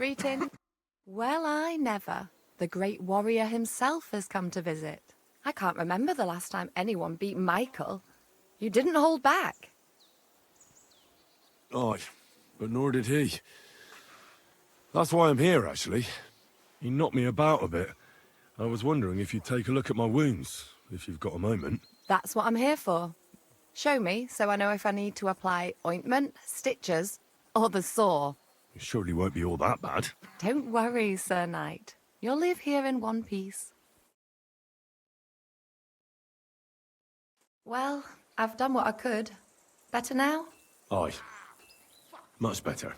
Greeting. Well, I never. The great warrior himself has come to visit. I can't remember the last time anyone beat Michael. You didn't hold back. Aye, but nor did he. That's why I'm here, actually. He knocked me about a bit. I was wondering if you'd take a look at my wounds, if you've got a moment. That's what I'm here for. Show me, so I know if I need to apply ointment, stitches, or the saw. It surely won't be all that bad. Don't worry, Sir Knight. You'll live here in one piece. Well, I've done what I could. Better now? Aye. Much better.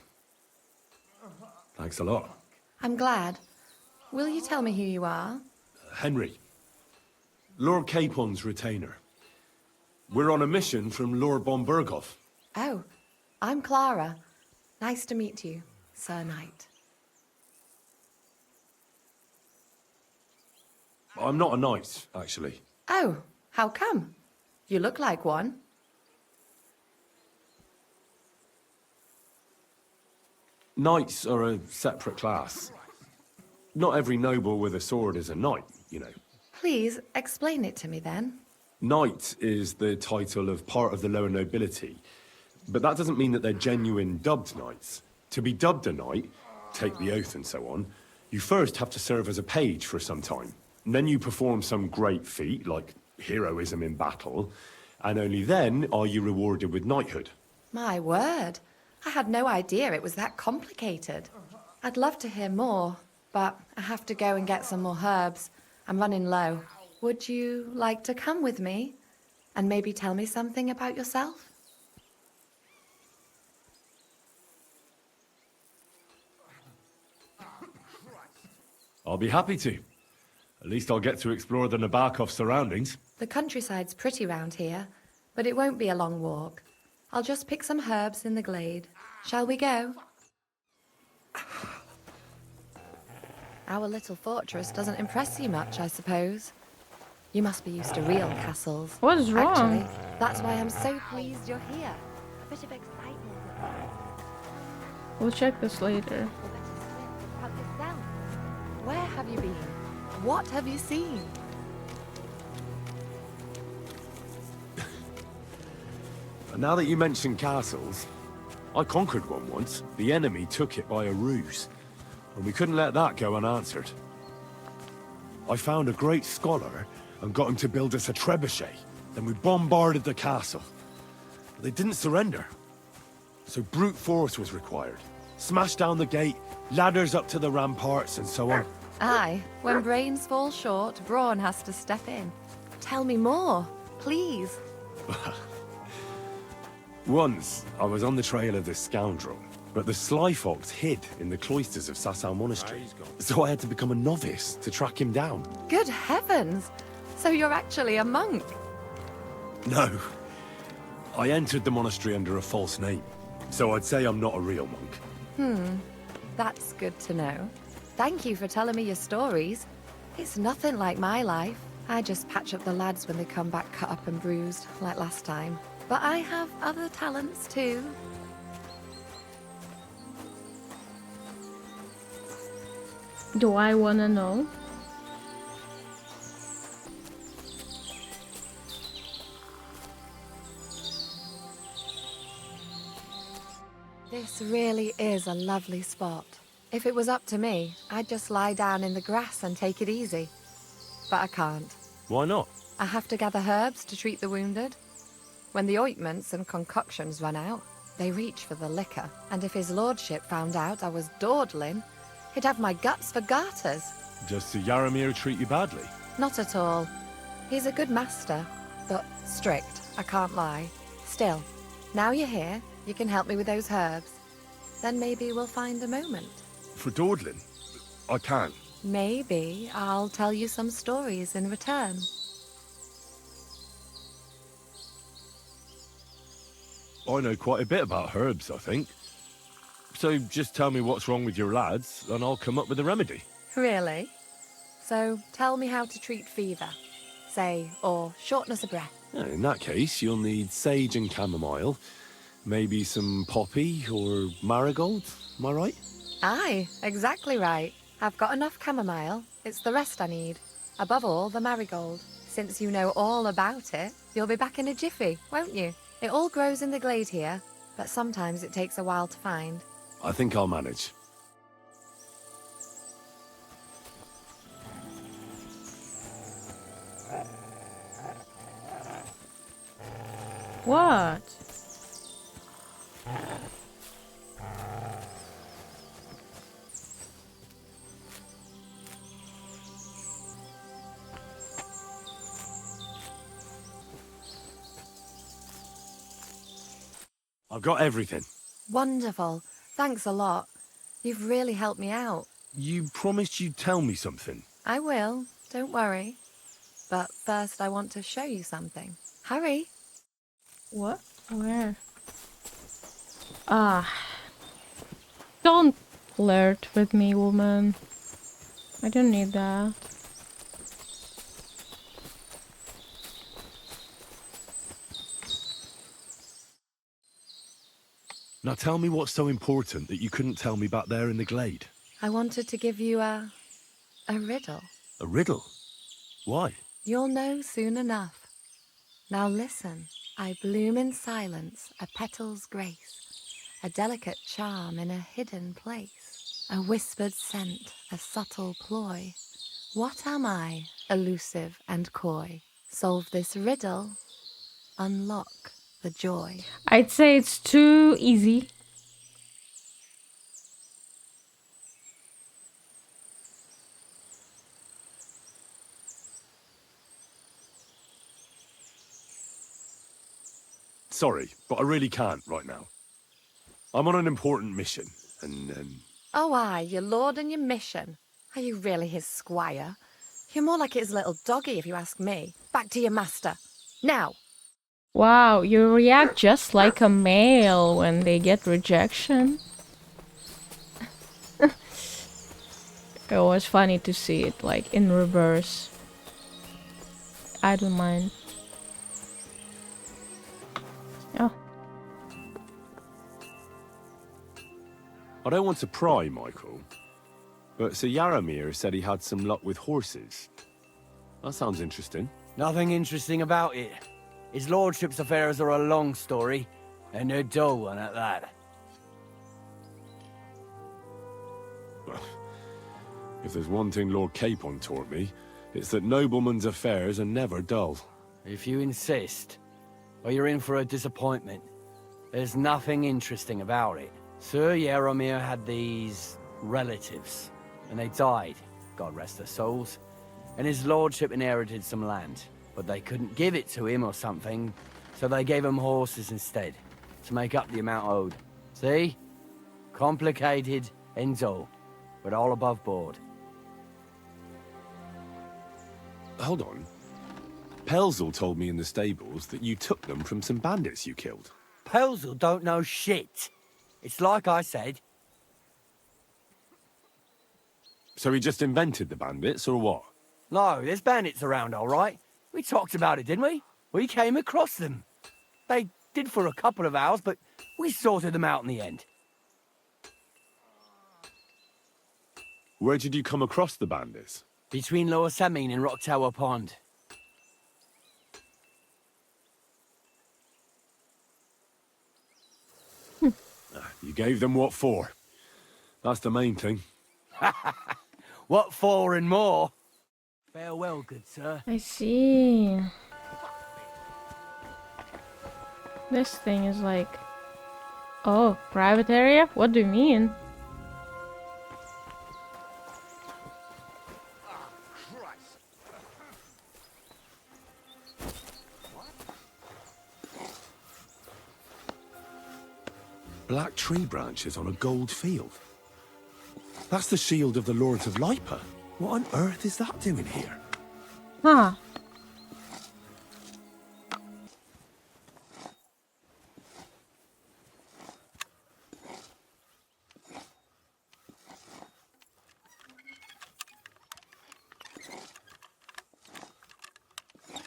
Thanks a lot. I'm glad. Will you tell me who you are? Henry. Lord Capon's retainer. We're on a mission from Lord Bombergoff. Oh, I'm Clara. Nice to meet you, Sir Knight. I'm not a knight, actually. Oh, how come? You look like one. Knights are a separate class. Not every noble with a sword is a knight, you know. Please, explain it to me then. Knight is the title of part of the lower nobility, but that doesn't mean that they're genuine dubbed knights. To be dubbed a knight, take the oath and so on, you first have to serve as a page for some time. And then you perform some great feat, like heroism in battle, and only then are you rewarded with knighthood. My word. I had no idea it was that complicated. I'd love to hear more, but I have to go and get some more herbs. I'm running low. Would you like to come with me? And maybe tell me something about yourself? I'll be happy to. At least I'll get to explore the Nabokov surroundings. The countryside's pretty round here, but it won't be a long walk. I'll just pick some herbs in the glade. Shall we go? Our little fortress doesn't impress you much, I suppose. You must be used to real castles. What is wrong? Actually, that's why I'm so pleased you're here. A bit of excitement. We'll check this later. About yourself. Where have you been? What have you seen? Now that you mention castles, I conquered one once. The enemy took it by a ruse, and we couldn't let that go unanswered. I found a great scholar and got him to build us a trebuchet. Then we bombarded the castle. But they didn't surrender, so brute force was required. Smash down the gate, ladders up to the ramparts, and so on. Aye, when brains fall short, brawn has to step in. Tell me more, please. Once, I was on the trail of this scoundrel, but the sly fox hid in the cloisters of Sasau Monastery. So I had to become a novice to track him down. Good heavens! So you're actually a monk? No. I entered the monastery under a false name, so I'd say I'm not a real monk. That's good to know. Thank you for telling me your stories. It's nothing like my life. I just patch up the lads when they come back cut up and bruised, like last time. But I have other talents too. Do I wanna know? This really is a lovely spot. If it was up to me, I'd just lie down in the grass and take it easy. But I can't. Why not? I have to gather herbs to treat the wounded. When the ointments and concoctions run out, they reach for the liquor. And if his lordship found out I was dawdling, he'd have my guts for garters. Does Sir Yaramir treat you badly? Not at all. He's a good master, but strict, I can't lie. Still, now you're here, you can help me with those herbs. Then maybe we'll find a moment. For dawdling? I can't. Maybe I'll tell you some stories in return. I know quite a bit about herbs, I think. So just tell me what's wrong with your lads, and I'll come up with a remedy. Really? So tell me how to treat fever, say, or shortness of breath. In that case, you'll need sage and chamomile, maybe some poppy or marigold, am I right? Aye, exactly right. I've got enough chamomile. It's the rest I need. Above all, the marigold. Since you know all about it, you'll be back in a jiffy, won't you? It all grows in the glade here, but sometimes it takes a while to find. I think I'll manage. What? I've got everything. Wonderful. Thanks a lot. You've really helped me out. You promised you'd tell me something. I will. Don't worry. But first I want to show you something. Hurry. What? Where? Ah. Don't flirt with me, woman. I don't need that. Now tell me what's so important that you couldn't tell me back there in the glade. I wanted to give you a riddle. A riddle? Why? You'll know soon enough. Now listen. I bloom in silence, a petal's grace, a delicate charm in a hidden place, a whispered scent, a subtle ploy. What am I, elusive and coy? Solve this riddle, unlock the joy. I'd say it's too easy. Sorry, but I really can't right now. I'm on an important mission, and Oh, aye, your lord and your mission. Are you really his squire? You're more like his little doggy, if you ask me. Back to your master. Now! Wow, you react just like a male when they get rejection. It was funny to see it like in reverse. I don't mind. Oh, I don't want to pry, Michael, but Sir Yaramir said he had some luck with horses. That sounds interesting. Nothing interesting about it. His lordship's affairs are a long story, and a dull one at that. If there's one thing Lord Capon taught me, it's that noblemen's affairs are never dull. If you insist, well, you're in for a disappointment. There's nothing interesting about it. Sir Yaramir had these relatives, and they died, God rest their souls, and his lordship inherited some land, but they couldn't give it to him or something, so they gave him horses instead, to make up the amount owed. See? Complicated and dull, but all above board. Hold on. Pelzel told me in the stables that you took them from some bandits you killed. Pelzel don't know shit. It's like I said. So he just invented the bandits, or what? No, there's bandits around, all right. We talked about it, didn't we? We came across them. They did for a couple of hours, but we sorted them out in the end. Where did you come across the bandits? Between Lower Samine and Rock Tower Pond. You gave them what for? That's the main thing. What for and more? Farewell, good sir. I see. This thing is like... Oh, private area? What do you mean? Black tree branches on a gold field. That's the shield of the Lords of Lipa. What on earth is that doing here? Huh.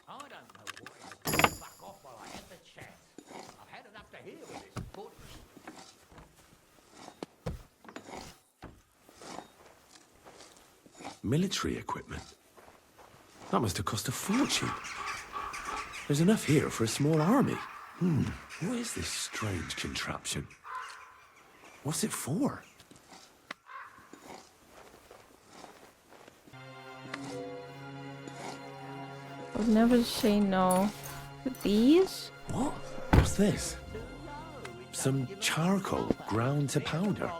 I don't know why I fuck off while I had the chance. I've had enough to hear with this butch. Military equipment. That must have cost a fortune. There's enough here for a small army. What is this strange contraption? What's it for? I'll never say no. These? What? What's this? Some charcoal ground to powder.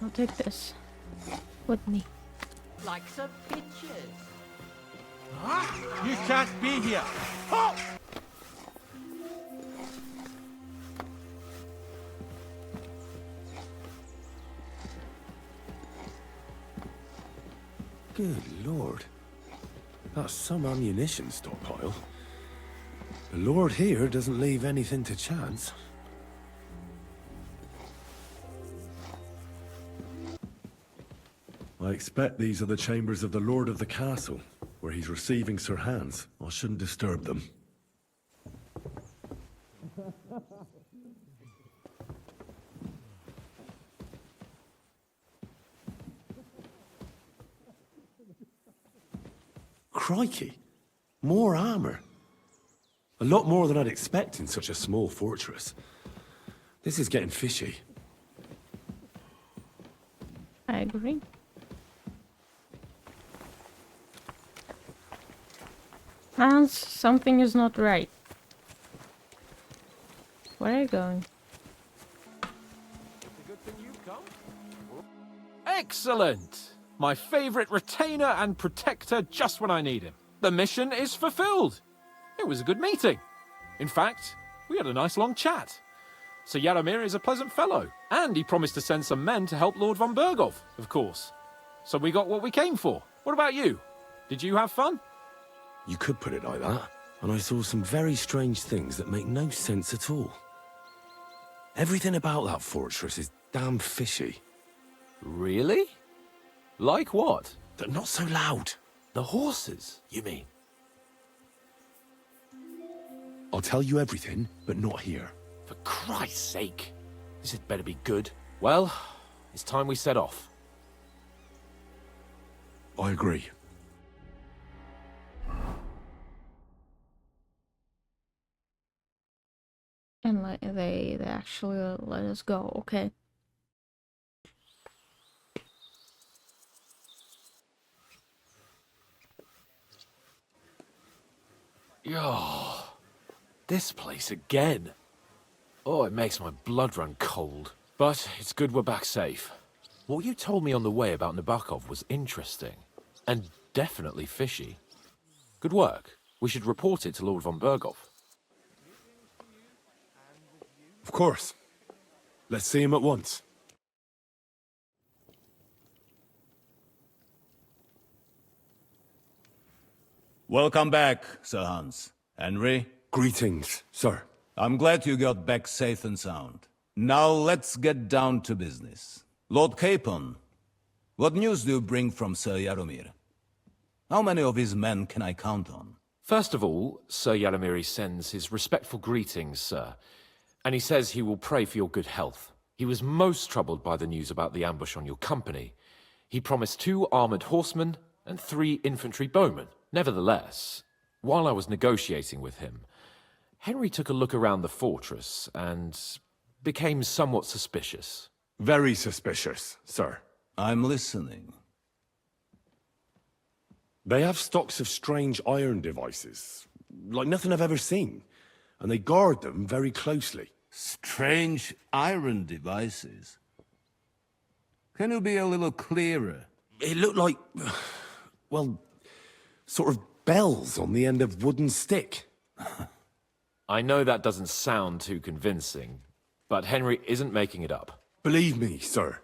I'll take this with me. Like some pictures. You can't be here. Good lord. That's some ammunition stockpile. The lord here doesn't leave anything to chance. I expect these are the chambers of the lord of the castle, where he's receiving Sir Hans. I shouldn't disturb them. Crikey! More armor. A lot more than I'd expect in such a small fortress. This is getting fishy. I agree. Hans, something is not right. Where are you going? Excellent! My favorite retainer and protector just when I need him. The mission is fulfilled. It was a good meeting. In fact, we had a nice long chat. Sir Yaromir is a pleasant fellow, and he promised to send some men to help Lord von Bergov, of course. So we got what we came for. What about you? Did you have fun? You could put it like that. And I saw some very strange things that make no sense at all. Everything about that fortress is damn fishy. Really? Like what? But not so loud. The horses, you mean? I'll tell you everything, but not here. For Christ's sake. This had better be good. Well, it's time we set off. I agree. And they actually let us go. Okay. Oh, this place again. Oh, it makes my blood run cold. But it's good we're back safe. What you told me on the way about Nabokov was interesting. And definitely fishy. Good work. We should report it to Lord von Bergov. Of course. Let's see him at once. Welcome back, Sir Hans. Henry, Greetings, sir. I'm glad you got back safe and sound. Now let's get down to business. Lord Capon, what news do you bring from Sir Yaromir? How many of his men can I count on? First of all, Sir Yaromir sends his respectful greetings, sir. And he says he will pray for your good health. He was most troubled by the news about the ambush on your company. He promised 2 armored horsemen and 3 infantry bowmen. Nevertheless, while I was negotiating with him, Henry took a look around the fortress and became somewhat suspicious. Very suspicious, sir. I'm listening. They have stocks of strange iron devices, like nothing I've ever seen, and they guard them very closely. Strange iron devices. Can you be a little clearer? It looked like, well, sort of bells on the end of wooden stick. I know that doesn't sound too convincing, but Henry isn't making it up. Believe me, sir.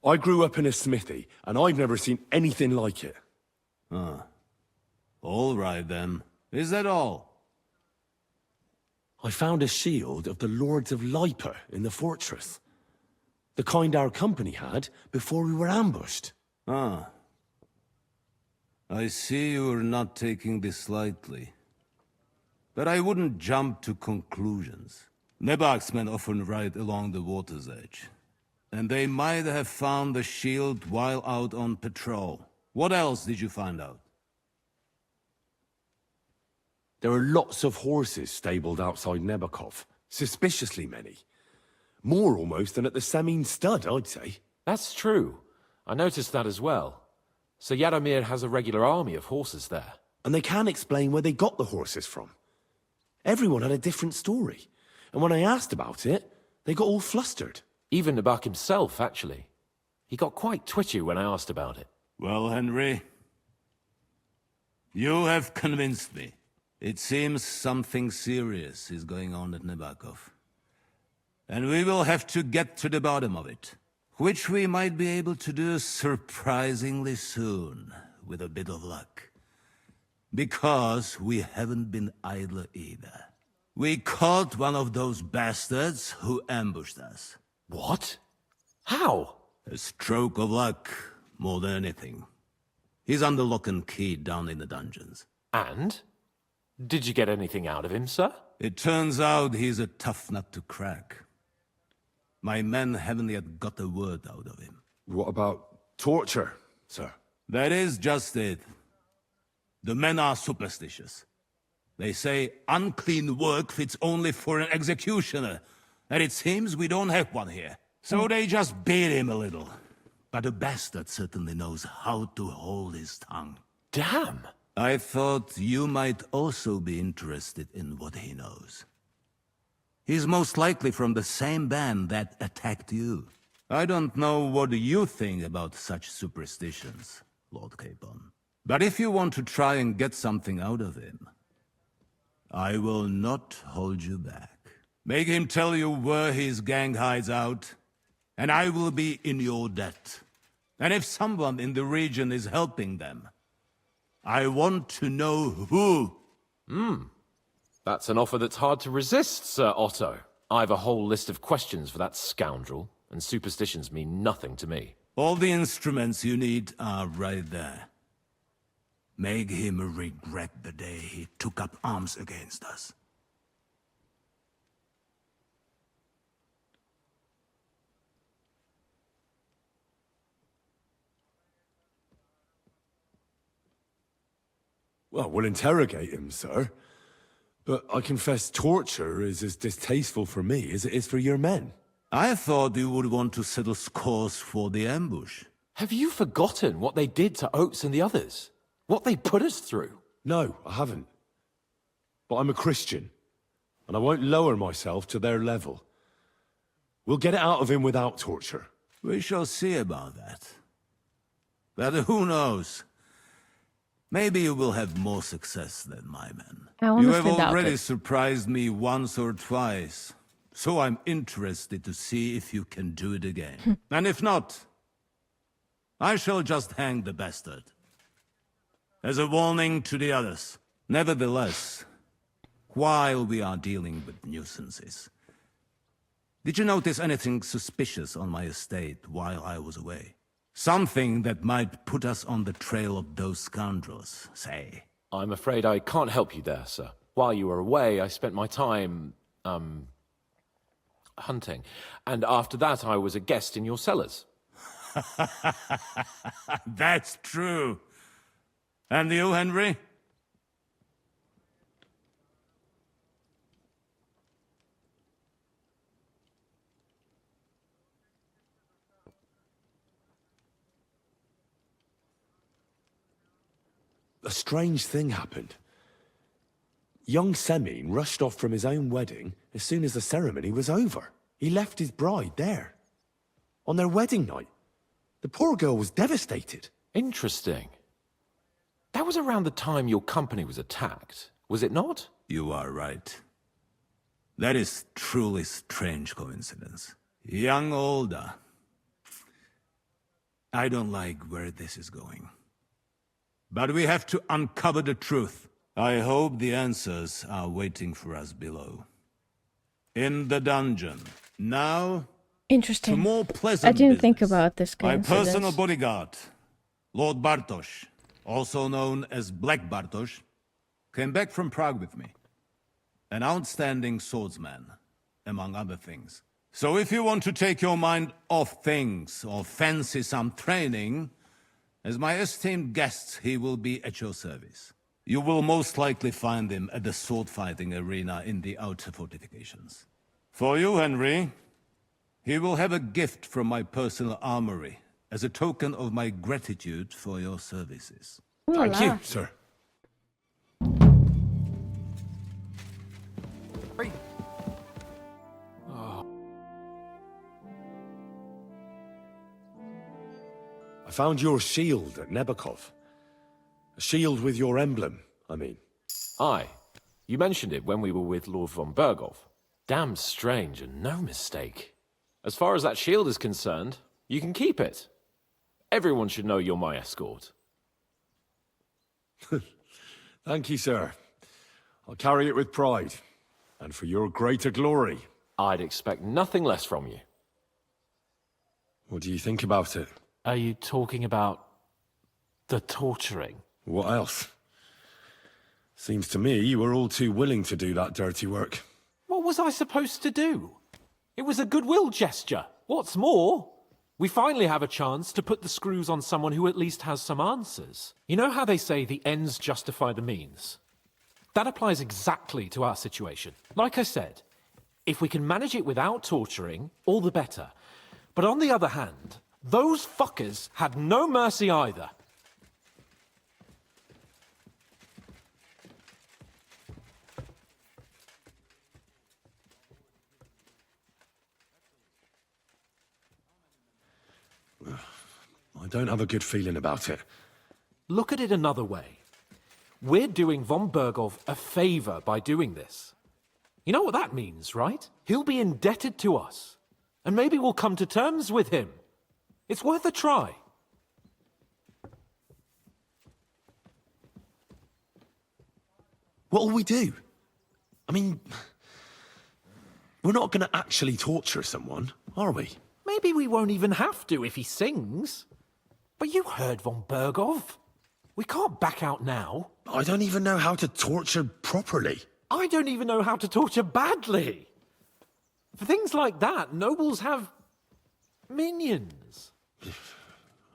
I grew up in a smithy, and I've never seen anything like it. All right, then. Is that all? I found a shield of the Lords of Lipa in the fortress. The kind our company had before we were ambushed. Ah. I see you're not taking this lightly. But I wouldn't jump to conclusions. Nebak's men often ride along the water's edge. And they might have found the shield while out on patrol. What else did you find out? There are lots of horses stabled outside Nebakov. Suspiciously many. More almost than at the Semine stud, I'd say. That's true. I noticed that as well. So Yaromir has a regular army of horses there. And they can't explain where they got the horses from. Everyone had a different story. And when I asked about it, they got all flustered. Even Nabak himself, actually. He got quite twitchy when I asked about it. Well, Henry, you have convinced me. It seems something serious is going on at Nebakov. And we will have to get to the bottom of it. Which we might be able to do surprisingly soon, with a bit of luck. Because we haven't been idle either. We caught one of those bastards who ambushed us. What? How? A stroke of luck, more than anything. He's under lock and key down in the dungeons. And? Did you get anything out of him, sir? It turns out he's a tough nut to crack. My men haven't yet got a word out of him. What about torture, sir? That is just it. The men are superstitious. They say unclean work fits only for an executioner, and it seems we don't have one here. So they just beat him a little. But the bastard certainly knows how to hold his tongue. Damn! I thought you might also be interested in what he knows. He's most likely from the same band that attacked you. I don't know what you think about such superstitions, Lord Capon. But if you want to try and get something out of him, I will not hold you back. Make him tell you where his gang hides out, and I will be in your debt. And if someone in the region is helping them, I want to know who. That's an offer that's hard to resist, Sir Otto. I have a whole list of questions for that scoundrel, and superstitions mean nothing to me. All the instruments you need are right there. Make him regret the day he took up arms against us. Well, we'll interrogate him, sir. But I confess torture is as distasteful for me as it is for your men. I thought you would want to settle scores for the ambush. Have you forgotten what they did to Oates and the others? What they put us through? No, I haven't. But I'm a Christian, and I won't lower myself to their level. We'll get it out of him without torture. We shall see about that. But who knows? Maybe you will have more success than my men. I You have honestly doubt already it. surprised me once or twice, so I'm interested to see if you can do it again. And if not, I shall just hang the bastard. As a warning to the others. Nevertheless, while we are dealing with nuisances, did you notice anything suspicious on my estate while I was away? Something that might put us on the trail of those scoundrels, say. I'm afraid I can't help you there, sir. While you were away, I spent my time, hunting. And after that, I was a guest in your cellars. That's true. And you, Henry? A strange thing happened. Young Semine rushed off from his own wedding as soon as the ceremony was over. He left his bride there. On their wedding night. The poor girl was devastated. Interesting. That was around the time your company was attacked, was it not? You are right. That is truly strange coincidence. Young Olda. I don't like where this is going. But we have to uncover the truth. I hope the answers are waiting for us below. In the dungeon. Now, to Interesting. more pleasant I didn't think business. about this My coincidence. personal bodyguard, Lord Bartosz, also known as Black Bartosz, came back from Prague with me. An outstanding swordsman, among other things. So if you want to take your mind off things or fancy some training, as my esteemed guest, he will be at your service. You will most likely find him at the sword-fighting arena in the outer fortifications. For you, Henry, he will have a gift from my personal armory as a token of my gratitude for your services. Ooh la Thank la. you, sir. I found your shield at Nebakov. A shield with your emblem, I mean. Aye. You mentioned it when we were with Lord von Bergov. Damn strange and no mistake. As far as that shield is concerned, you can keep it. Everyone should know you're my escort. Thank you, sir. I'll carry it with pride. And for your greater glory. I'd expect nothing less from you. What do you think about it? Are you talking about the torturing? What else? Seems to me you were all too willing to do that dirty work. What was I supposed to do? It was a goodwill gesture. What's more, we finally have a chance to put the screws on someone who at least has some answers. You know how they say the ends justify the means? That applies exactly to our situation. Like I said, if we can manage it without torturing, all the better. But on the other hand, those fuckers had no mercy either. I don't have a good feeling about it. Look at it another way. We're doing von Bergov a favor by doing this. You know what that means, right? He'll be indebted to us. And maybe we'll come to terms with him. It's worth a try. What'll we do? I mean, we're not going to actually torture someone, are we? Maybe we won't even have to if he sings. But you heard von Bergov. We can't back out now. I don't even know how to torture properly. I don't even know how to torture badly. For things like that, nobles have minions.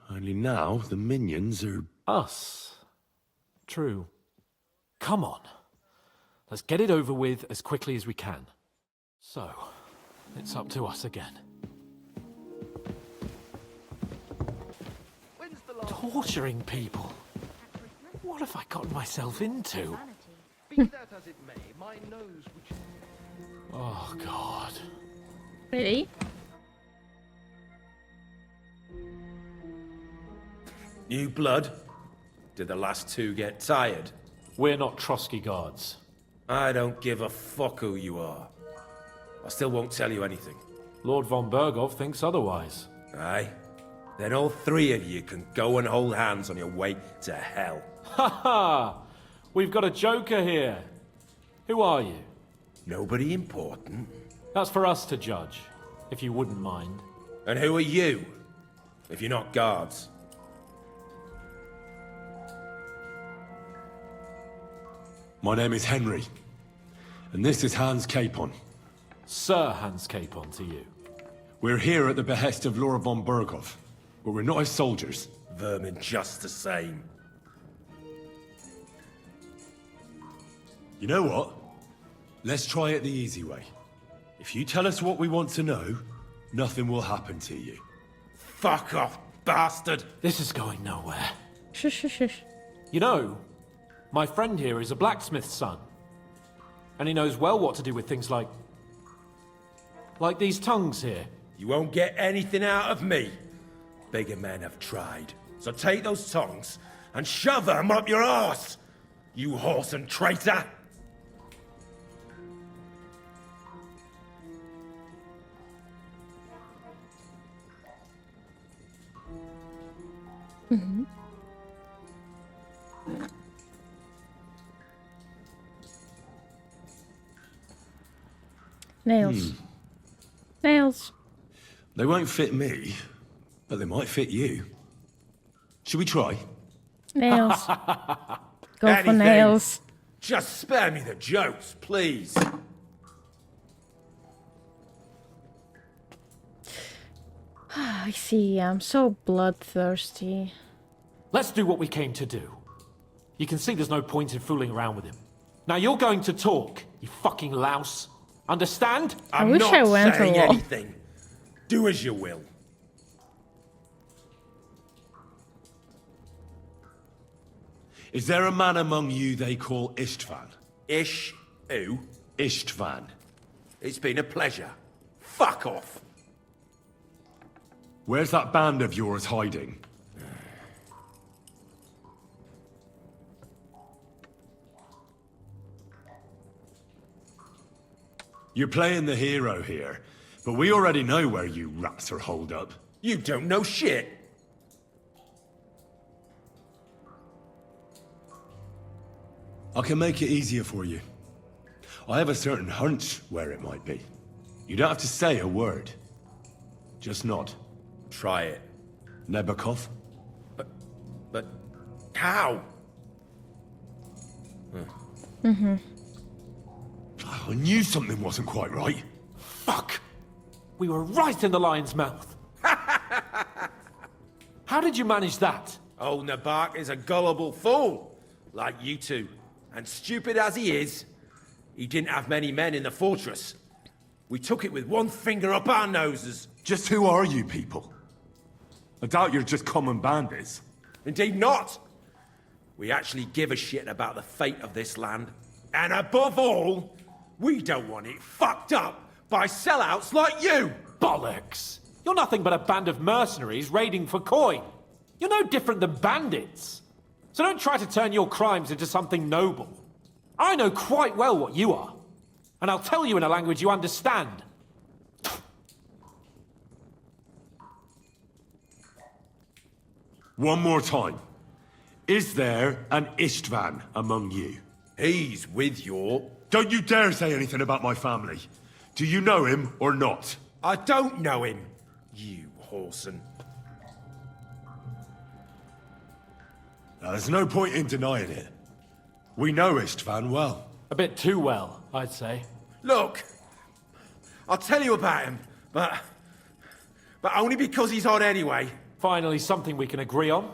Only now the minions are... Us. True. Come on. Let's get it over with as quickly as we can. So, it's up to us again. Torturing people. What have I gotten myself into? Be that as it may, my nose which... Oh, God. Really? New blood? Did the last two get tired? We're not Trotsky guards. I don't give a fuck who you are. I still won't tell you anything. Lord von Bergov thinks otherwise. Aye? Then all three of you can go and hold hands on your way to hell. Ha ha! We've got a joker here. Who are you? Nobody important. That's for us to judge, if you wouldn't mind. And who are you? If you're not guards. My name is Henry. And this is Hans Capon. Sir Hans Capon to you. We're here at the behest of Lord von Bergov. But we're not his soldiers. Vermin just the same. You know what? Let's try it the easy way. If you tell us what we want to know, nothing will happen to you. Fuck off, bastard! This is going nowhere. Shush, shush, shush. You know, my friend here is a blacksmith's son. And he knows well what to do with things like these tongues here. You won't get anything out of me. Bigger men have tried. So take those tongs and shove them up your arse, you horse and traitor! Nails. Nails. They won't fit me, but they might fit you. Should we try? Nails. Go for Anything. nails. Just spare me the jokes, please. I see. I'm so bloodthirsty. Let's do what we came to do. You can see there's no point in fooling around with him. Now you're going to talk, you fucking louse. Understand? I'm wish not I went saying along. anything. Do as you will. Is there a man among you they call Istvan? Ish, who? Istvan. It's been a pleasure. Fuck off. Where's that band of yours hiding? You're playing the hero here, but we already know where you rats are holed up. You don't know shit. I can make it easier for you. I have a certain hunch where it might be. You don't have to say a word. Just nod. Try it. Nebakov? But how? I knew something wasn't quite right. Fuck! We were right in the lion's mouth. How did you manage that? Old Nabak is a gullible fool, like you two. And stupid as he is, he didn't have many men in the fortress. We took it with one finger up our noses. Just who are you people? I doubt you're just common bandits. Indeed not. We actually give a shit about the fate of this land. And above all, we don't want it fucked up by sellouts like you. Bollocks! You're nothing but a band of mercenaries raiding for coin. You're no different than bandits. So don't try to turn your crimes into something noble. I know quite well what you are. And I'll tell you in a language you understand. One more time. Is there an Istvan among you? He's with your... Don't you dare say anything about my family. Do you know him or not? I don't know him, you whoreson. Now, there's no point in denying it. We know Istvan well. A bit too well, I'd say. Look, I'll tell you about him, but only because he's odd anyway. Finally, something we can agree on.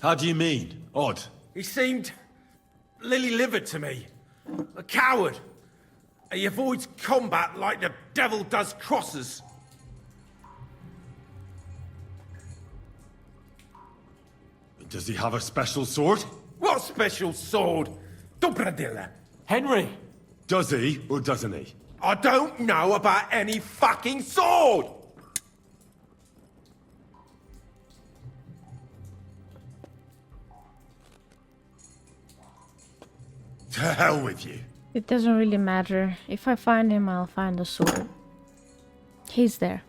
How do you mean? Odd. He seemed lily-livered to me. A coward. He avoids combat like the devil does crosses. Does he have a special sword? What special sword? Dobradilla. Henry! Does he or doesn't he? I don't know about any fucking sword! To hell with you. It doesn't really matter. If I find him, I'll find the sword. He's there.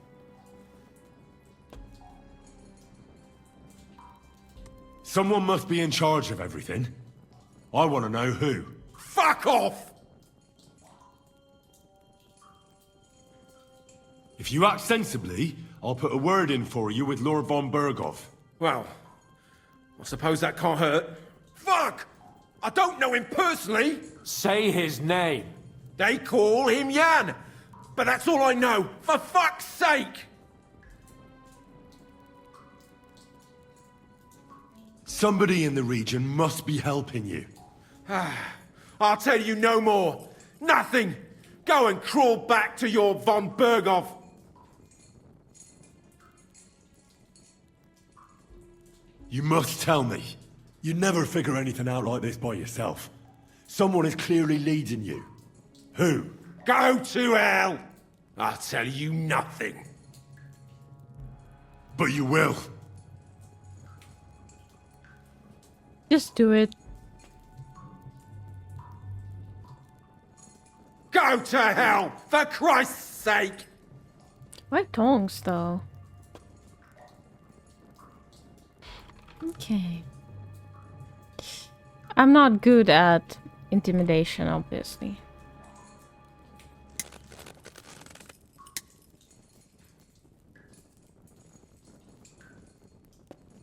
Someone must be in charge of everything. I want to know who. Fuck off! If you act sensibly, I'll put a word in for you with Lord von Berghoff. Well, I suppose that can't hurt. Fuck! I don't know him personally. Say his name. They call him Jan. But that's all I know. For fuck's sake! Somebody in the region must be helping you. I'll tell you no more. Nothing. Go and crawl back to your von Berghoff. You must tell me. You never figure anything out like this by yourself. Someone is clearly leading you. Who? Go to hell! I'll tell you nothing. But you will. Just do it. Go to hell, for Christ's sake! Why tongs, though? Okay. I'm not good at intimidation, obviously.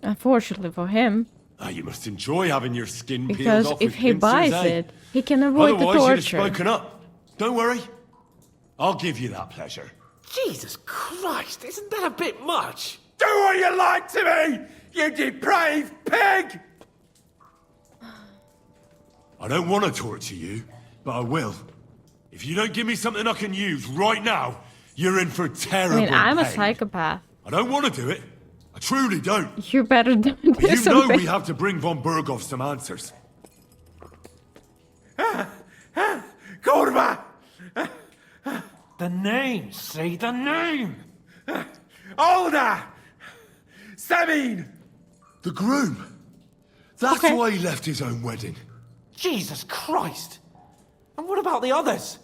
Unfortunately for him, Ah, you must enjoy having your skin peeled because off if with he pincers, buys eh? it, he can avoid the Otherwise, you'd have torture. spoken up. Don't worry. I'll give you that pleasure. Jesus Christ, isn't that a bit much? Do what you like to me, you depraved pig! I don't want to torture you, but I will. If you don't give me something I can use right now, you're in for I terrible mean, I'm a pain. psychopath. I don't want to do it. I truly don't. You better do But you know something. we have to bring von Berghoff some answers. Kurva! The name, say the name! Older! Sabine! The groom. That's Okay. why he left his own wedding. Jesus Christ! And what about the others?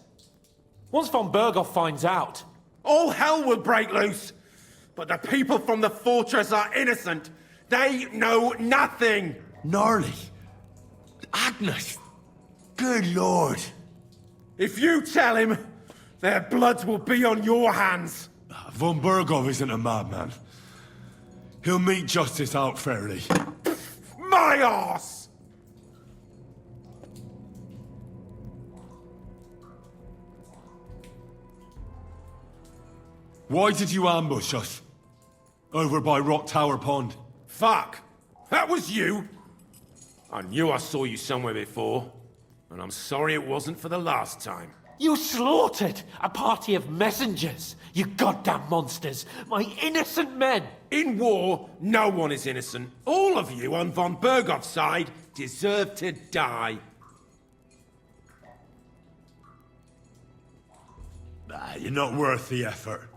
Once von Berghoff finds out, All hell will break loose. But the people from the fortress are innocent. They know nothing. Gnarly. Agnes. Good lord. If you tell him, their blood will be on your hands. Von Berghoff isn't a madman. He'll meet justice out fairly. My arse! Why did you ambush us? Over by Rock Tower Pond. Fuck! That was you! I knew I saw you somewhere before. And I'm sorry it wasn't for the last time. you slaughtered a party of messengers, you goddamn monsters, my innocent men! In war, no one is innocent. All of you on von Berghoff's side deserve to die. You're not worth the effort.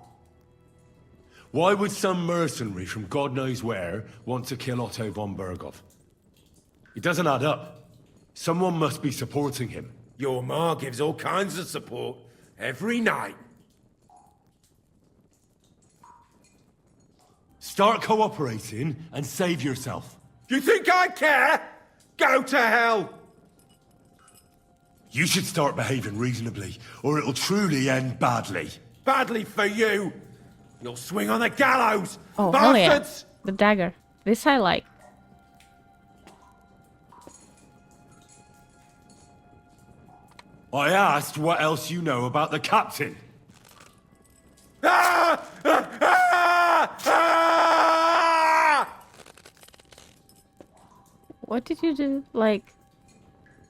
Why would some mercenary from God knows where want to kill Otto von Berghoff? It doesn't add up. Someone must be supporting him. Your ma gives all kinds of support every night. Start cooperating and save yourself. You think I care? Go to hell! You should start behaving reasonably, or it'll truly end badly. Badly for you. You'll swing on the gallows, Oh, hell yeah. bastards! The dagger. This I like. I asked what else you know about the captain. Ah! Ah! Ah! Ah! What did you do? Like,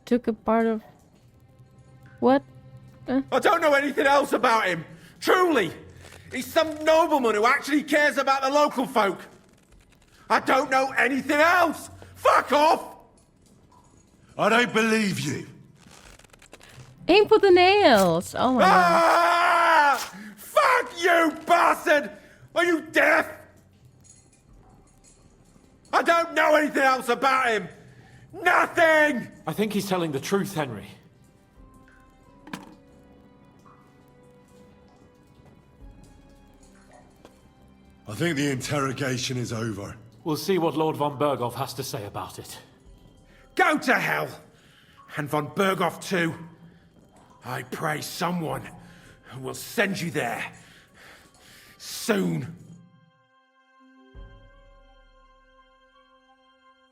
took a part of... What? I don't know anything else about him. Truly. He's some nobleman who actually cares about the local folk. I don't know anything else. Fuck off! I don't believe you. Aim for the nails! Oh my god. Ah! Fuck you, bastard! Are you deaf? I don't know anything else about him. Nothing! I think he's telling the truth, Henry. I think the interrogation is over. We'll see what Lord von Berghoff has to say about it. Go to hell! And von Berghoff too. I pray someone will send you there. Soon.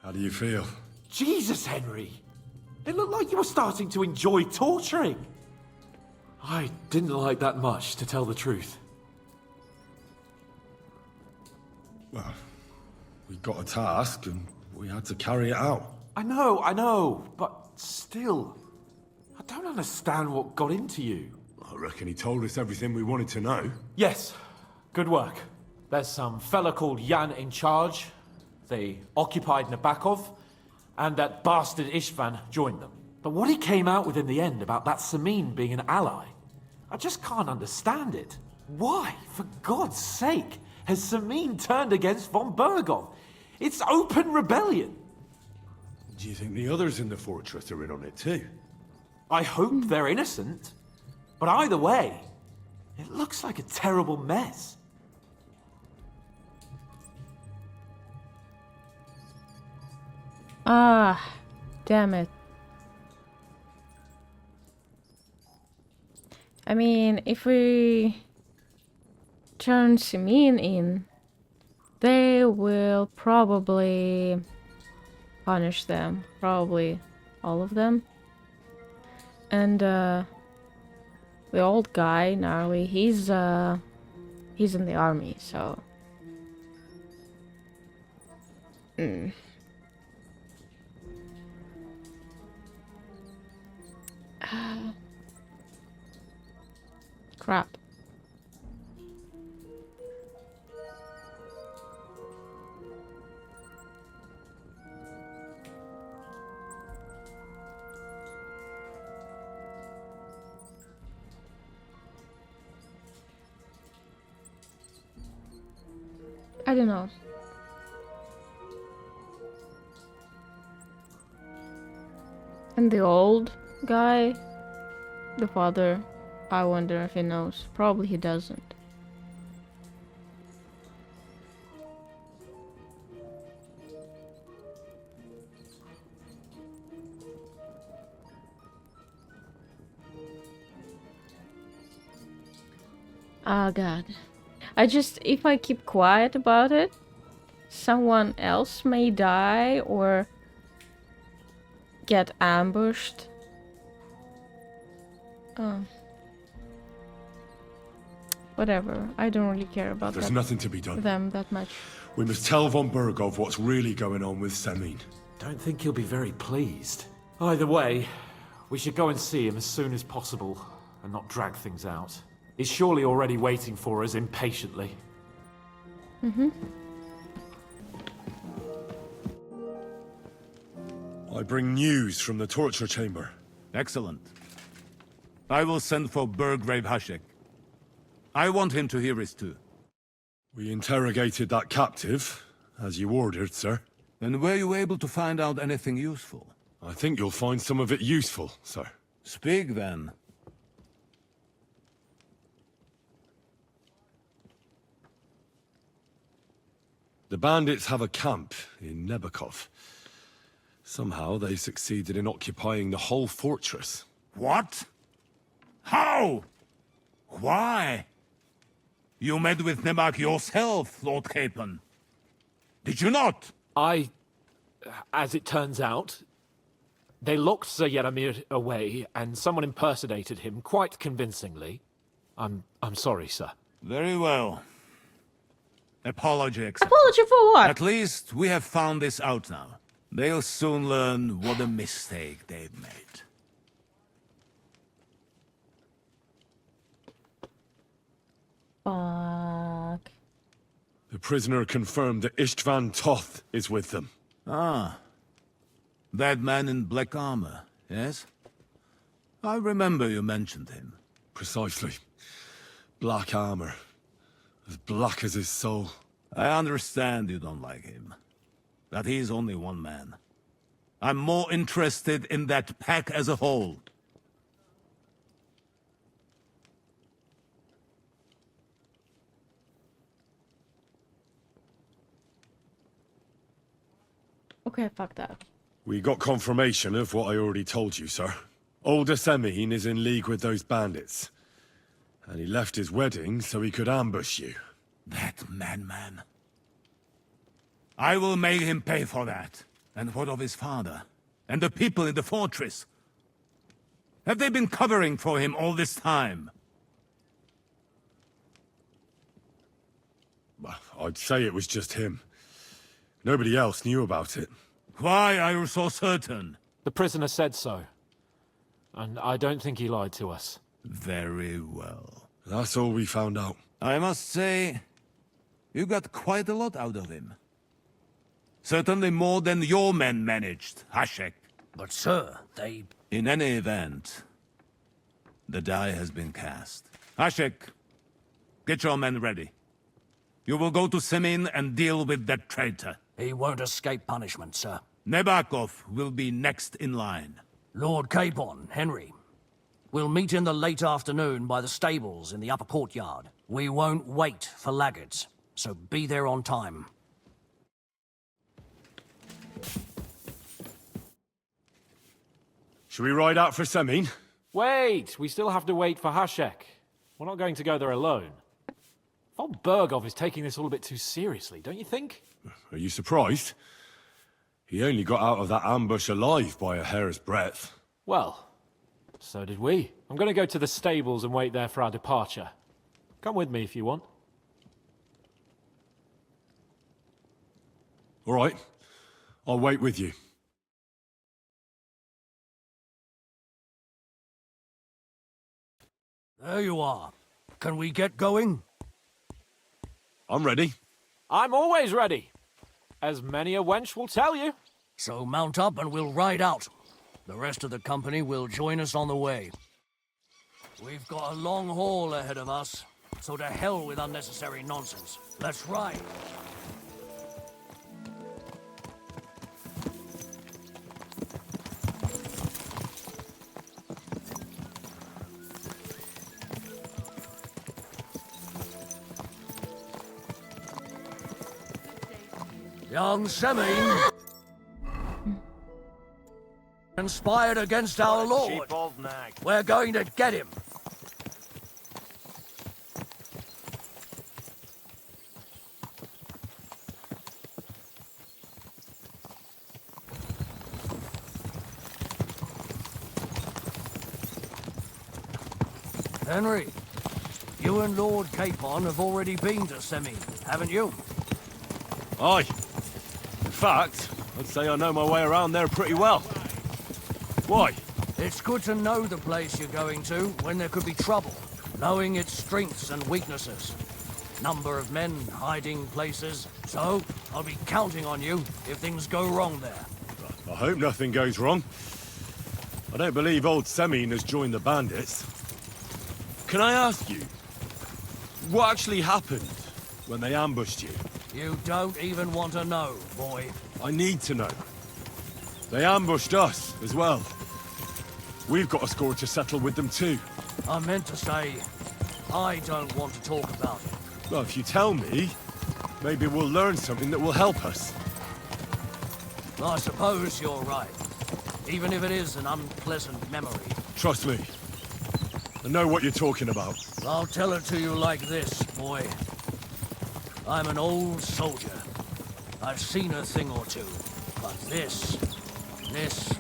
How do you feel? Jesus, Henry! It looked like you were starting to enjoy torturing. I didn't like that much, to tell the truth. Well, we got a task and we had to carry it out. I know, but still. I don't understand what got into you. I reckon he told us everything we wanted to know. Yes, good work. There's some fella called Jan in charge. They occupied Nabokov, and that bastard Istvan joined them. But what he came out with in the end about that Samin being an ally, I just can't understand it. Why, for God's sake, has Samin turned against von Berghoff? It's open rebellion. Do you think the others in the fortress are in on it too? I hope they're innocent. But either way, it looks like a terrible mess. Ah, damn it. I mean, if we turn Simin in, they will probably punish them. Probably all of them. And the old guy, Gnarly, he's in the army, so Crap. I don't know. And the old guy, the father, I wonder if he knows. Probably he doesn't. Oh god. If I keep quiet about it, someone else may die or get ambushed. Whatever. I don't really care about There's nothing to be done. them that much. We must tell von Burgov what's really going on with Semin. Don't think he'll be very pleased. Either way, we should go and see him as soon as possible and not drag things out. He's surely already waiting for us impatiently. I bring news from the torture chamber. Excellent. I will send for Burgrave Hashek. I want him to hear it too. We interrogated that captive, as you ordered, sir. And were you able to find out anything useful? I think you'll find some of it useful, sir. Speak then. The bandits have a camp in Nebakov. Somehow they succeeded in occupying the whole fortress. What? How? Why? You met with Nebak yourself, Lord Capon. Did you not? As it turns out, they locked Sir Yaramir away and someone impersonated him quite convincingly. I'm sorry, sir. Very well. Apology accepted. Apology for what? At least we have found this out now. They'll soon learn what a mistake they've made. Fuck. The prisoner confirmed that Istvan Toth is with them. Ah. That man in black armor, yes? I remember you mentioned him. Precisely. Black armor. As black as his soul. I understand you don't like him. But he's only one man. I'm more interested in that pack as a whole. Okay, fuck that. We got confirmation of what I already told you, sir. Older Semin is in league with those bandits. And he left his wedding so he could ambush you. That man. I will make him pay for that. And what of his father? And the people in the fortress? Have they been covering for him all this time? I'd say it was just him. Nobody else knew about it. Why are you so certain? The prisoner said so. And I don't think he lied to us. Very well. That's all we found out. I must say, you got quite a lot out of him. Certainly more than your men managed, Hashek. But sir, they... In any event, the die has been cast. Hashek, get your men ready. You will go to Semin and deal with that traitor. He won't escape punishment, sir. Nebakov will be next in line. Lord Capon, Henry. We'll meet in the late afternoon by the stables in the upper courtyard. We won't wait for laggards, so be there on time. Should we ride out for Semin? Wait! We still have to wait for Hashek. We're not going to go there alone. Von Burgov is taking this all a bit too seriously, don't you think? Are you surprised? He only got out of that ambush alive by a hair's breadth. Well, so did we. I'm going to go to the stables and wait there for our departure. Come with me if you want. All right. I'll wait with you. There you are. Can we get going? I'm ready. I'm always ready. As many a wench will tell you. So mount up and we'll ride out. The rest of the company will join us on the way. We've got a long haul ahead of us, so to hell with unnecessary nonsense. Let's ride. Young Semine conspired against our lord. We're going to get him. Henry, you and Lord Capon have already been to Semine, haven't you? Aye. In fact, I'd say I know my way around there pretty well. Why? It's good to know the place you're going to when there could be trouble, knowing its strengths and weaknesses. Number of men, hiding places. So, I'll be counting on you if things go wrong there. I hope nothing goes wrong. I don't believe old Semine has joined the bandits. Can I ask you, what actually happened when they ambushed you? You don't even want to know, boy. I need to know. They ambushed us as well. We've got a score to settle with them too. I meant to say, I don't want to talk about it. Well, if you tell me, maybe we'll learn something that will help us. I suppose you're right. Even if it is an unpleasant memory. Trust me. I know what you're talking about. I'll tell it to you like this, boy. I'm an old soldier. I've seen a thing or two. But this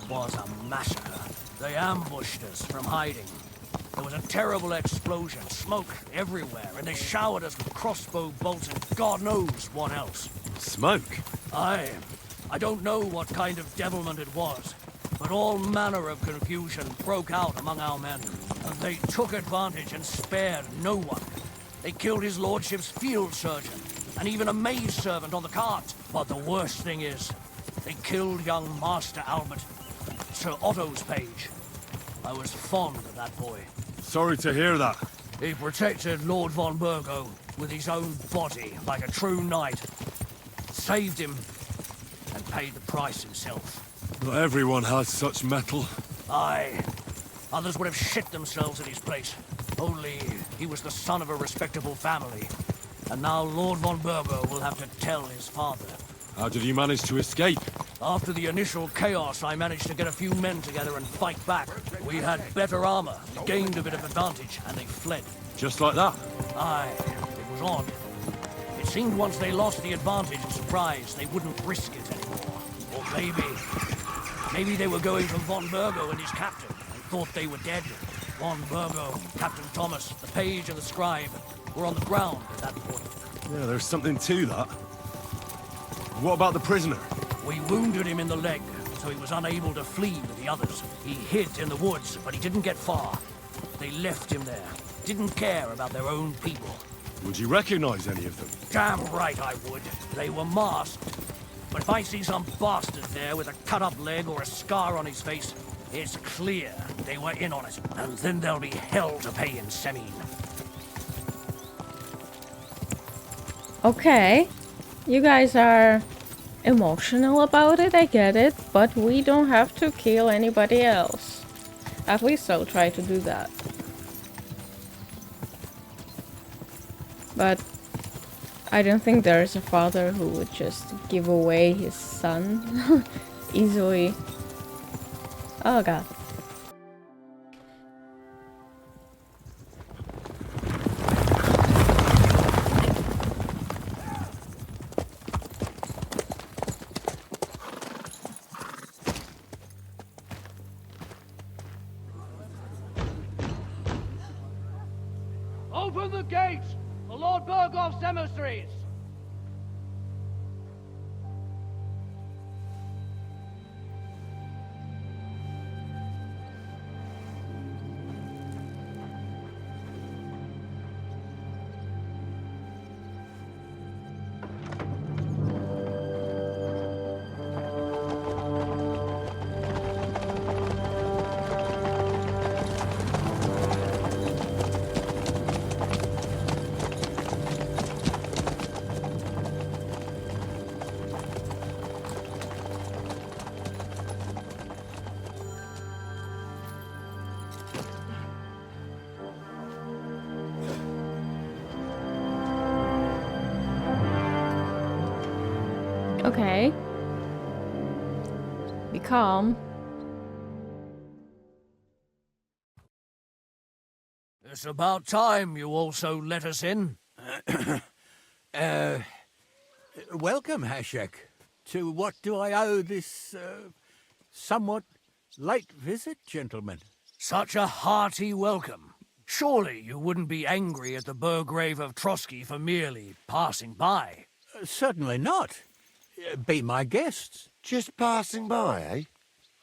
was a massacre. They ambushed us from hiding. There was a terrible explosion, smoke everywhere, and they showered us with crossbow bolts and God knows what else. Smoke? I don't know what kind of devilment it was, but all manner of confusion broke out among our men, and they took advantage and spared no one. They killed his lordship's field surgeon, and even a maid servant on the cart. But the worst thing is, they killed young Master Albert, Sir Otto's page. I was fond of that boy. Sorry to hear that. He protected Lord von Burgo with his own body like a true knight. Saved him, and paid the price himself. Not everyone has such metal. Aye. Others would have shit themselves in his place. Only he was the son of a respectable family. And now Lord von Burgo will have to tell his father. How did you manage to escape? After the initial chaos, I managed to get a few men together and fight back. We had better armor, gained a bit of advantage, and they fled. Just like that? Aye, it was odd. It seemed once they lost the advantage and surprise, they wouldn't risk it anymore. Or maybe they were going from von Burgo and his captain, and thought they were dead. Von Burgo, Captain Thomas, the page and the scribe were on the ground at that point. Yeah, there's something to that. What about the prisoner? We wounded him in the leg, so he was unable to flee with the others. He hid in the woods, but he didn't get far. They left him there. Didn't care about their own people. Would you recognize any of them? Damn right I would. They were masked. But if I see some bastard there with a cut-up leg or a scar on his face, it's clear they were in on it. And then there'll be hell to pay in Semine. Okay. You guys are emotional about it, I get it, but we don't have to kill anybody else. At least I'll try to do that. But I don't think there's a father who would just give away his son easily. Oh god. Open the gates for Lord Burgoff's emissaries! Okay. Be calm. It's about time you also let us in. Welcome, Hashek. To what do I owe this, somewhat late visit, gentlemen? Such a hearty welcome. Surely you wouldn't be angry at the Burgrave of Trotsky for merely passing by. Certainly not. Be my guests. Just passing by, eh?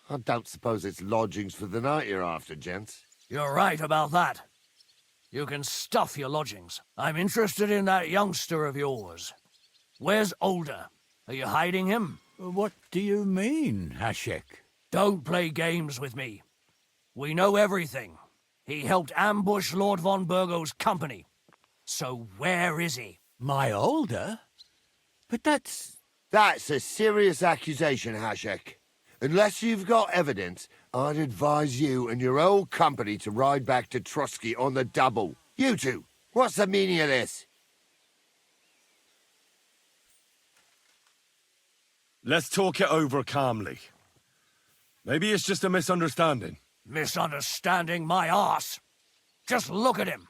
I don't suppose it's lodgings for the night you're after, gents. You're right about that. You can stuff your lodgings. I'm interested in that youngster of yours. Where's Older? Are you hiding him? What do you mean, Hashek? Don't play games with me. We know everything. He helped ambush Lord von Burgo's company. So where is he? My Older? But that's... That's a serious accusation, Hashek. Unless you've got evidence, I'd advise you and your old company to ride back to Trotsky on the double. You two, what's the meaning of this? Let's talk it over calmly. Maybe it's just a misunderstanding. Misunderstanding my arse. Just look at him.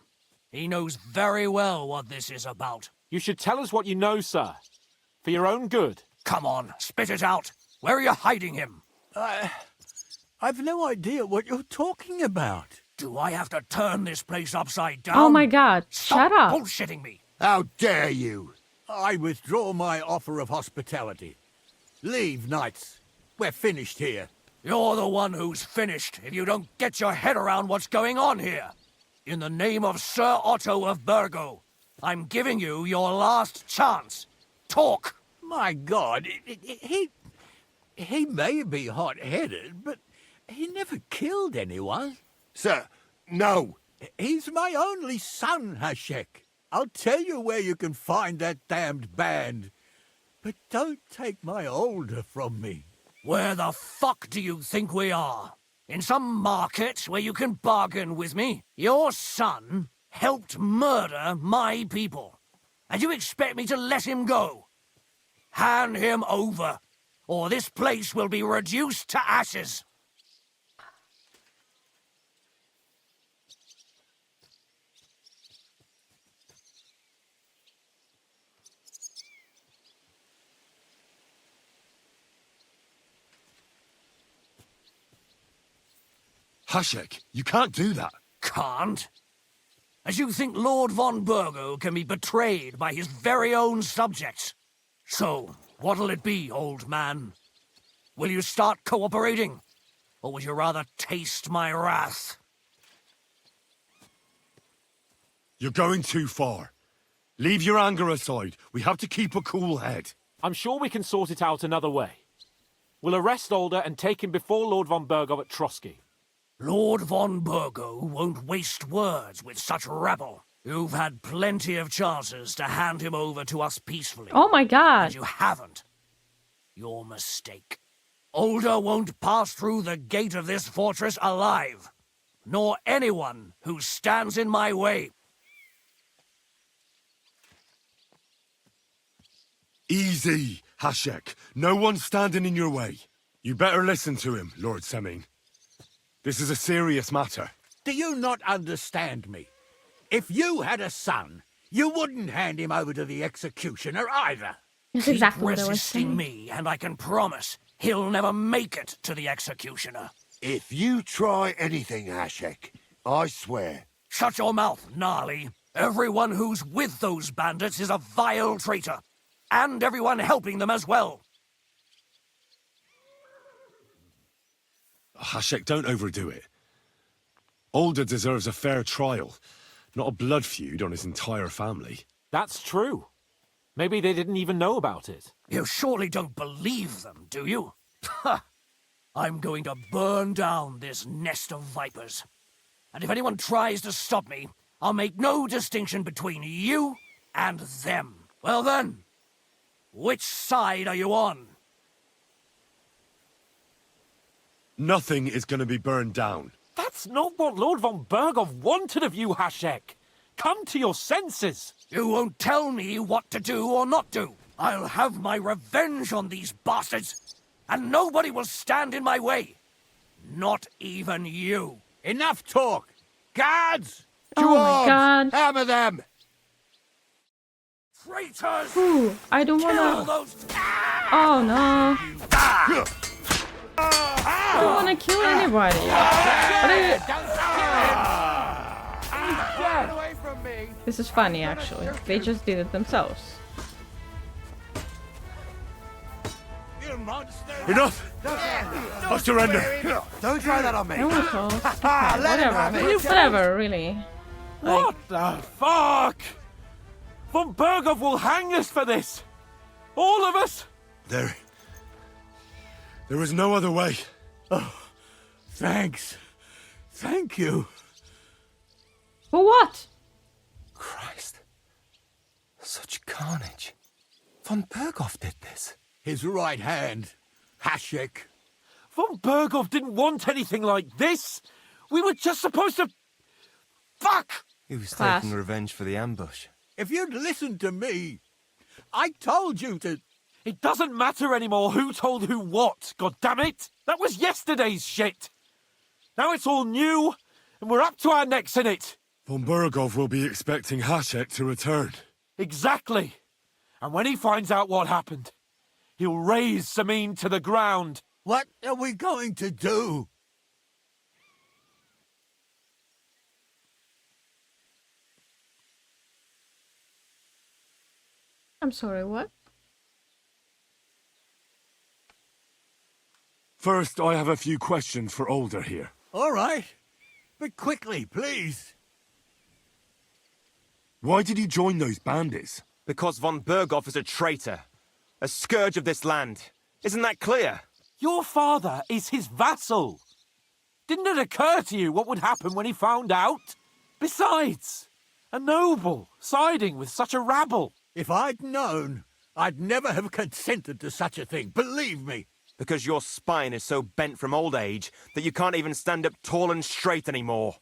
He knows very well what this is about. You should tell us what you know, sir. For your own good. Come on, spit it out. Where are you hiding him? I've no idea what you're talking about. Do I have to turn this place upside down? Oh my god, Stop shut up. bullshitting me. How dare you? I withdraw my offer of hospitality. Leave, knights. We're finished here. You're the one who's finished if you don't get your head around what's going on here. In the name of Sir Otto of Burgo, I'm giving you your last chance. Talk! My God, he may be hot-headed, but he never killed anyone. Sir, no. He's my only son, Hashek. I'll tell you where you can find that damned band. But don't take my Older from me. Where the fuck do you think we are? In some market where you can bargain with me? Your son helped murder my people. And you expect me to let him go? Hand him over, or this place will be reduced to ashes. Hashek, you can't do that. Can't? As you think Lord von Burgo can be betrayed by his very own subjects? So, what'll it be, old man? Will you start cooperating? Or would you rather taste my wrath? You're going too far. Leave your anger aside. We have to keep a cool head. I'm sure we can sort it out another way. We'll arrest Older and take him before Lord von Burgo at Trotsky. Lord von Burgo won't waste words with such rabble. You've had plenty of chances to hand him over to us peacefully. Oh my god. And you haven't. Your mistake. Older won't pass through the gate of this fortress alive, nor anyone who stands in my way. Easy, Hashek. No one's standing in your way. You better listen to him, Lord Seming. This is a serious matter. Do you not understand me? If you had a son, you wouldn't hand him over to the executioner either. That's exactly what I was Resisting saying. me, and I can promise he'll never make it to the executioner. If you try anything, Hashek, I swear. Shut your mouth, Gnarly. Everyone who's with those bandits is a vile traitor. And everyone helping them as well. Hashek, don't overdo it. Older deserves a fair trial, not a blood feud on his entire family. That's true. Maybe they didn't even know about it. You surely don't believe them, do you? Ha! I'm going to burn down this nest of vipers. And if anyone tries to stop me, I'll make no distinction between you and them. Well then, which side are you on? Nothing is going to be burned down. That's not what Lord von Burgov wanted of you, Hashek. Come to your senses. You won't tell me what to do or not do. I'll have my revenge on these bastards, and nobody will stand in my way. Not even you. Enough talk! Guards! Oh my god. Hammer them! Traitors! Ooh, I don't Kill wanna. those... Oh no. I don't wanna kill anybody. What are you... This is funny actually. They just did it themselves. You monster! Enough! I surrender! Don't try that on me. No one calls. Whatever, really. Like, What the fuck? Von Bergov will hang us for this! All of us! There was no other way. Thanks. Thank you. for what? Christ. Such carnage. Von Bergov did this. His right hand, Hashek. Von Bergov didn't want anything like this! We were just supposed to... Fuck! He was Class. taking revenge for the ambush. If you'd listened to me, I told you to... It doesn't matter anymore who told who what, goddammit! That was yesterday's shit! Now it's all new, and we're up to our necks in it! Von Bergov will be expecting Hashek to return. Exactly! And when he finds out what happened, he'll raise Samin to the ground. What are we going to do? I'm sorry, what? First, I have a few questions for Older here. All right. But quickly, please. Why did you join those bandits? Because von Bergov is a traitor. A scourge of this land. Isn't that clear? Your father is his vassal. Didn't it occur to you what would happen when he found out? Besides, a noble siding with such a rabble. If I'd known, I'd never have consented to such a thing, believe me. Because your spine is so bent from old age that you can't even stand up tall and straight anymore.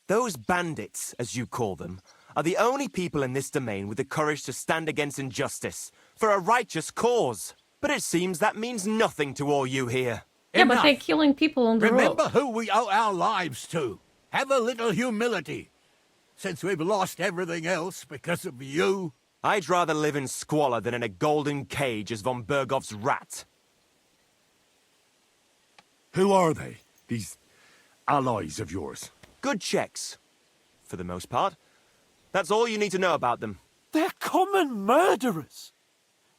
Those bandits, as you call them, are the only people in this domain with the courage to stand against injustice, for a righteous cause. But it seems that means nothing to all you here. Yeah, but Enough. they're killing people on the road. Remember who we owe our lives to. Have a little humility. Since we've lost everything else because of you. I'd rather live in squalor than in a golden cage as von Bergov's rat. Who are they, these allies of yours? Good checks, for the most part. That's all you need to know about them. They're common murderers.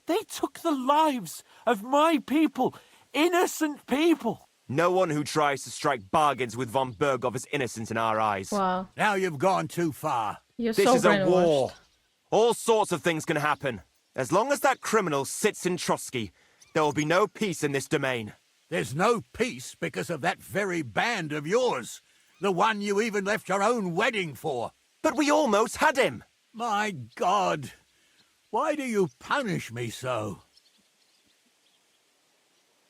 They took the lives of my people, innocent people. No one who tries to strike bargains with von Bergov is innocent in our eyes. Wow, Now you've gone too far. you're This so is a brainwashed. war. All sorts of things can happen. As long as that criminal sits in Trotsky, there will be no peace in this domain. There's no peace because of that very band of yours. The one you even left your own wedding for. But we almost had him. My God. Why do you punish me so?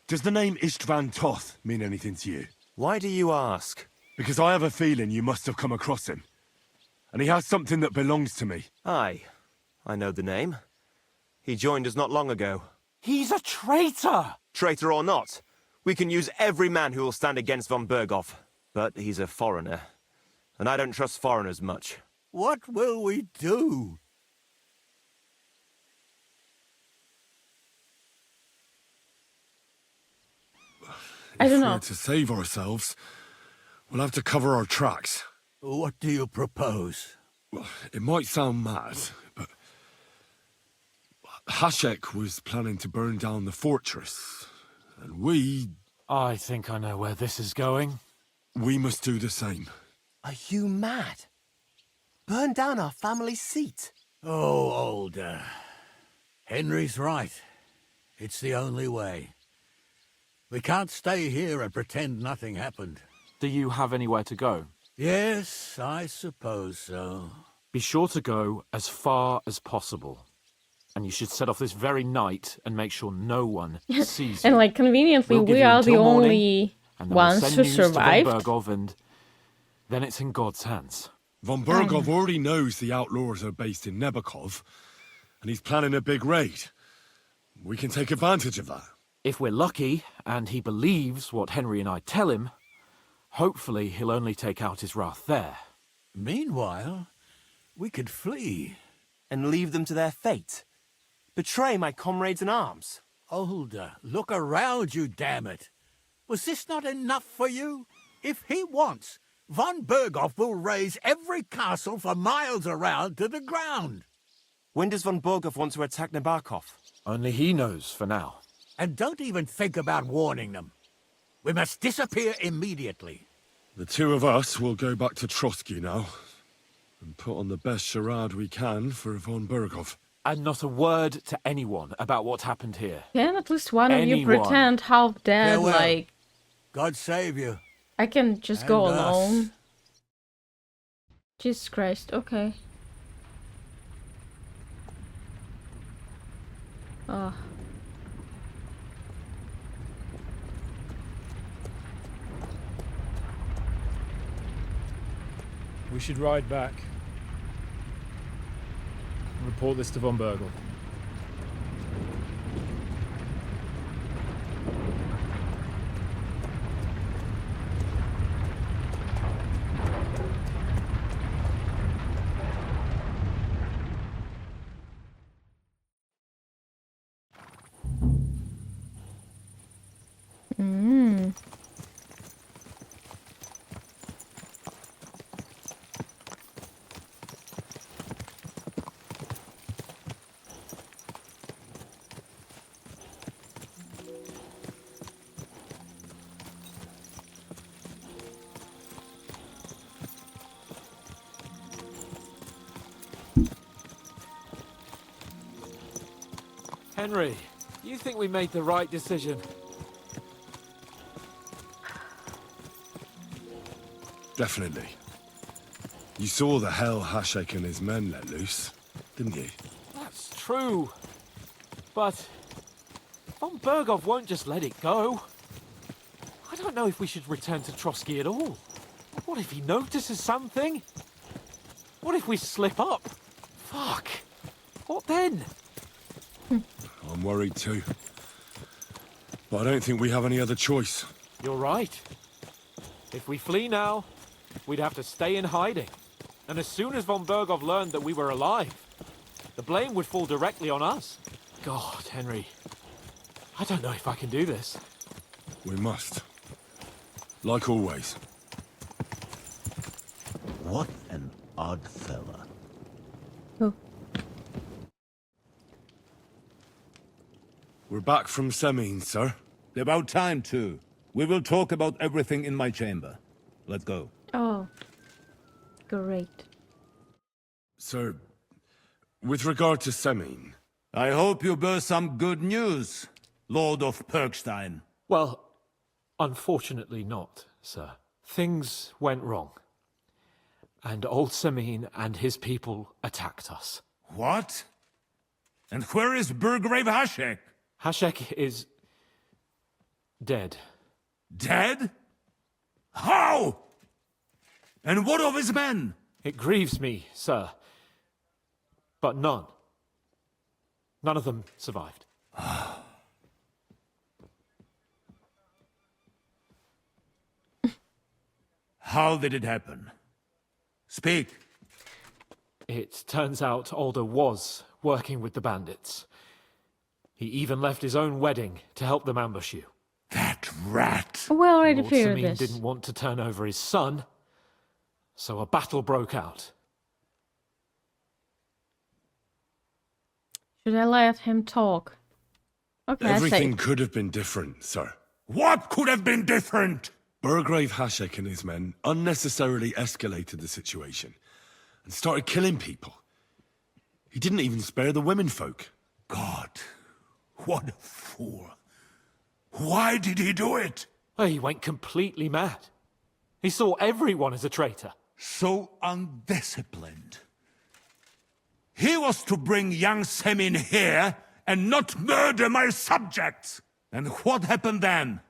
Does the name Istvan Toth mean anything to you? Why do you ask? Because I have a feeling you must have come across him. And he has something that belongs to me. Aye, I know the name. He joined us not long ago. He's a traitor. Traitor or not, we can use every man who will stand against von Bergov. But he's a foreigner, and I don't trust foreigners much. What will we do? I don't If know. we're to save ourselves, we'll have to cover our tracks. What do you propose? Well, it might sound mad, but Hashek was planning to burn down the fortress, and we I think I know where this is going. must do the same. Are you mad? Burn down our family seat. Oh, Older. Henry's right. It's the only way. We can't stay here and pretend nothing happened. Do you have anywhere to go? Yes, I suppose so. Be sure to go as far as possible. And you should set off this very night and make sure no one sees you. And like conveniently, We'll give we you are the until morning, only and then we'll ones send who news to von survived. Bergov, and then it's in God's hands. Von Bergov already knows the outlaws are based in Nebakov, and he's planning a big raid. We can take advantage of that. If we're lucky, and he believes what Henry and I tell him, hopefully he'll only take out his wrath there. Meanwhile, we could flee. And leave them to their fate. Betray my comrades in arms. Older, look around you, damn it. Was this not enough for you? If he wants, von Berghoff will raise every castle for miles around to the ground. When does von Berghoff want to attack Nabokov? Only he knows for now. And don't even think about warning them. We must disappear immediately. The two of us will go back to Trotsky now, and put on the best charade we can for von Berghoff. And not a word to anyone about what happened here. Can at least one of you Anyone. pretend half dead, Farewell. like... God save you. I can just go And us. alone. Jesus Christ, okay. Oh. We should ride back. Report this to von Bergel. Henry, you think we made the right decision? Definitely. You saw the hell Hashek and his men let loose, didn't you? That's true. But von Berghoff won't just let it go. I don't know if we should return to Trotsky at all. What if he notices something? What if we slip up? Fuck. What then? I'm worried too. But I don't think we have any other choice. You're right. If we flee now, we'd have to stay in hiding. And as soon as von Berghoff learned that we were alive, the blame would fall directly on us. God, Henry. I don't know if I can do this. We must. Like always. What an odd fella. Oh. We're back from Semine, sir. About time, too. We will talk about everything in my chamber. Let's go. Oh. Great. Sir, with regard to Semine... I hope you bear some good news, Lord of Perkstein. Well, unfortunately not, sir. Things went wrong. And old Semine and his people attacked us. What? And where is Burgrave Hashek? Hashek is... dead. Dead? How? And what of his men? It grieves me, sir. But none of them survived. How did it happen? Speak. It turns out Alder was working with the bandits. He even left his own wedding to help them ambush you. That rat! We already Lord figured Semine this. didn't want to turn over his son, so a battle broke out. Should I let him talk? Okay, Everything I say. could have been different, sir. What could have been different? Burgrave Hashek and his men unnecessarily escalated the situation and started killing people. He didn't even spare the women folk. God, what a fool. Why did he do it? Oh, he went completely mad. He saw everyone as a traitor. So undisciplined. He was to bring young Semin here and not murder my subjects. And what happened then?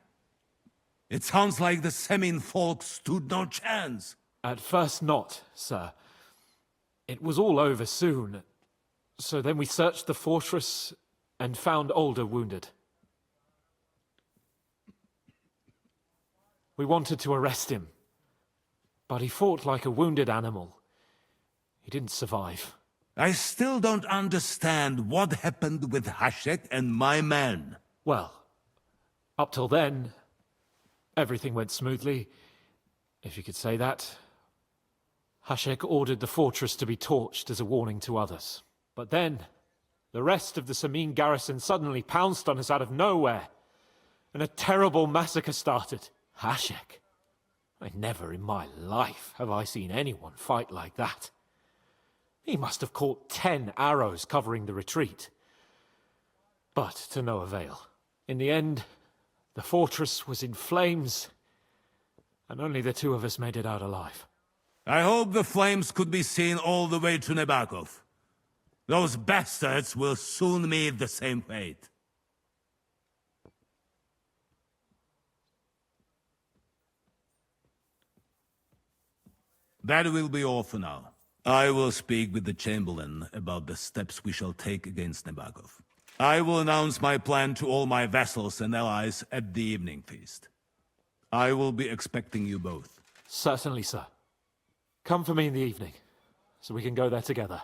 It sounds like the Semin folk stood no chance. At first not, sir. It was all over soon. So then we searched the fortress, and found Older wounded. We wanted to arrest him, but he fought like a wounded animal. He didn't survive. I still don't understand what happened with Hashek and my men. Well, up till then, everything went smoothly, if you could say that. Hashek ordered the fortress to be torched as a warning to others. But then, the rest of the Samin garrison suddenly pounced on us out of nowhere, and a terrible massacre started. Hashek? Never in my life have I seen anyone fight like that. He must have caught 10 arrows covering the retreat. But to no avail. In the end, the fortress was in flames, and only the two of us made it out alive. I hope the flames could be seen all the way to Nebakov. Those bastards will soon meet the same fate. That will be all for now. I will speak with the Chamberlain about the steps we shall take against Nebakov. I will announce my plan to all my vassals and allies at the evening feast. I will be expecting you both. Certainly, sir. Come for me in the evening, so we can go there together.